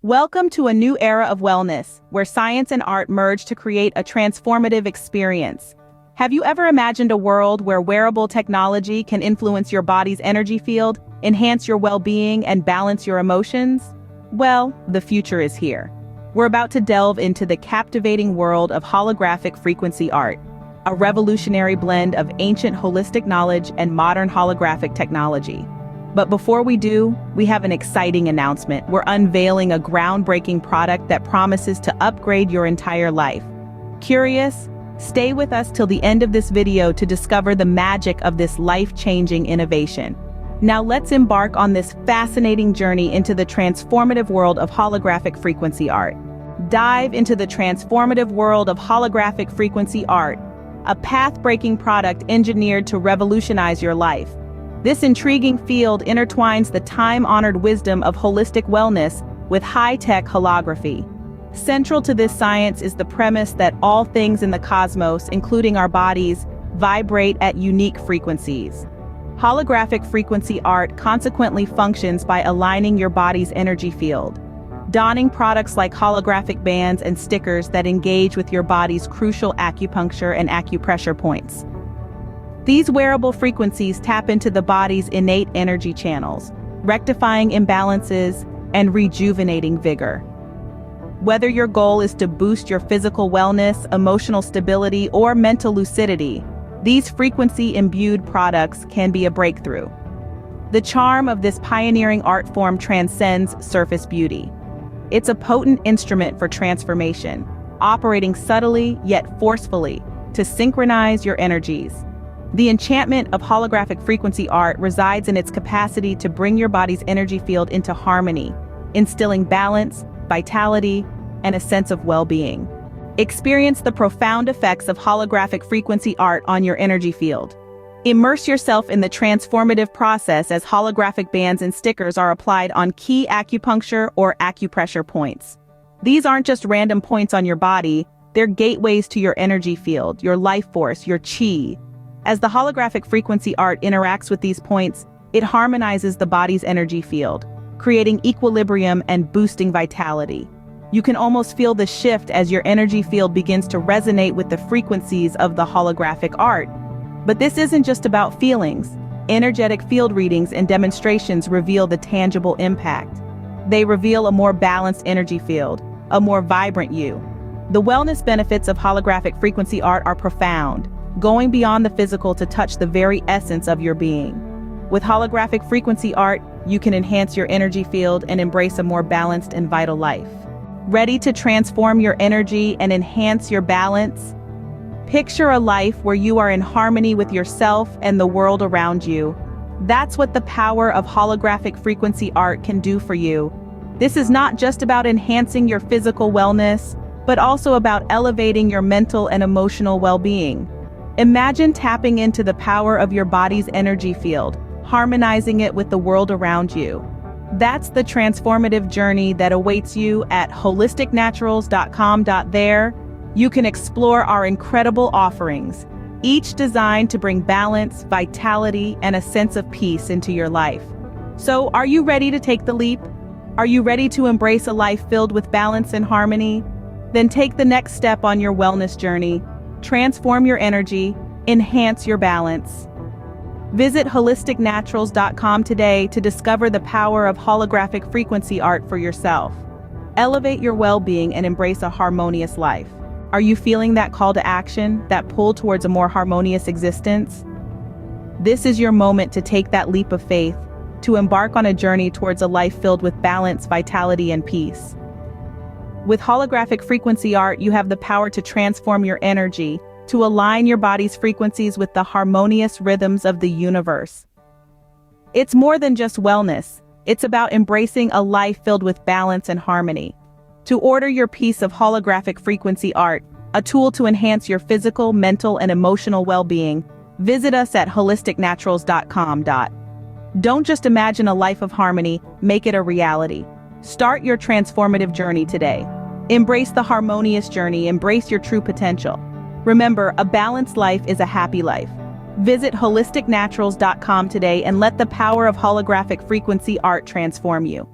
Welcome to a new era of wellness, where science and art merge to create a transformative experience. Have you ever imagined a world where wearable technology can influence your body's energy field, enhance your well-being, and balance your emotions? Well, the future is here. We're about to delve into the captivating world of holographic frequency art, a revolutionary blend of ancient holistic knowledge and modern holographic technology. But before we do, we have an exciting announcement. We're unveiling a groundbreaking product that promises to upgrade your entire life. Curious? Stay with us till the end of this video to discover the magic of this life-changing innovation. Now let's embark on this fascinating journey into the transformative world of holographic frequency art. Dive into the transformative world of holographic frequency art, a path-breaking product engineered to revolutionize your life. This intriguing field intertwines the time-honored wisdom of holistic wellness with high-tech holography. Central to this science is the premise that all things in the cosmos, including our bodies, vibrate at unique frequencies. Holographic frequency art consequently functions by aligning your body's energy field. Donning products like holographic bands and stickers that engage with your body's crucial acupuncture and acupressure points. These wearable frequencies tap into the body's innate energy channels, rectifying imbalances and rejuvenating vigor. Whether your goal is to boost your physical wellness, emotional stability, or mental lucidity, these frequency-imbued products can be a breakthrough. The charm of this pioneering art form transcends surface beauty. It's a potent instrument for transformation, operating subtly yet forcefully to synchronize your energies. The enchantment of holographic frequency art resides in its capacity to bring your body's energy field into harmony, instilling balance, vitality, and a sense of well-being. Experience the profound effects of holographic frequency art on your energy field. Immerse yourself in the transformative process as holographic bands and stickers are applied on key acupuncture or acupressure points. These aren't just random points on your body, they're gateways to your energy field, your life force, your chi. As the holographic frequency art interacts with these points, it harmonizes the body's energy field, creating equilibrium and boosting vitality. You can almost feel the shift as your energy field begins to resonate with the frequencies of the holographic art. But this isn't just about feelings. Energetic field readings and demonstrations reveal the tangible impact. They reveal a more balanced energy field, a more vibrant you. The wellness benefits of holographic frequency art are profound, going beyond the physical to touch the very essence of your being. With holographic frequency art, you can enhance your energy field and embrace a more balanced and vital life. Ready to transform your energy and enhance your balance? Picture a life where you are in harmony with yourself and the world around you. That's what the power of holographic frequency art can do for you. This is not just about enhancing your physical wellness, but also about elevating your mental and emotional well-being. Imagine tapping into the power of your body's energy field, harmonizing it with the world around you. That's the transformative journey that awaits you at holisticnaturals.com. There, you can explore our incredible offerings, each designed to bring balance, vitality, and a sense of peace into your life. So, are you ready to take the leap? Are you ready to embrace a life filled with balance and harmony? Then take the next step on your wellness journey. Transform your energy, enhance your balance. Visit holisticnaturals.com today to discover the power of holographic frequency art for yourself. Elevate your well-being and embrace a harmonious life. Are you feeling that call to action, that pull towards a more harmonious existence? This is your moment to take that leap of faith, to embark on a journey towards a life filled with balance, vitality, and peace. With holographic frequency art, you have the power to transform your energy, to align your body's frequencies with the harmonious rhythms of the universe. It's more than just wellness. It's about embracing a life filled with balance and harmony. To order your piece of holographic frequency art, a tool to enhance your physical, mental, and emotional well-being, visit us at holisticnaturals.com. Don't just imagine a life of harmony, make it a reality. Start your transformative journey today. Embrace the harmonious journey, embrace your true potential. Remember, a balanced life is a happy life. Visit holisticnaturals.com today and let the power of holographic frequency art transform you.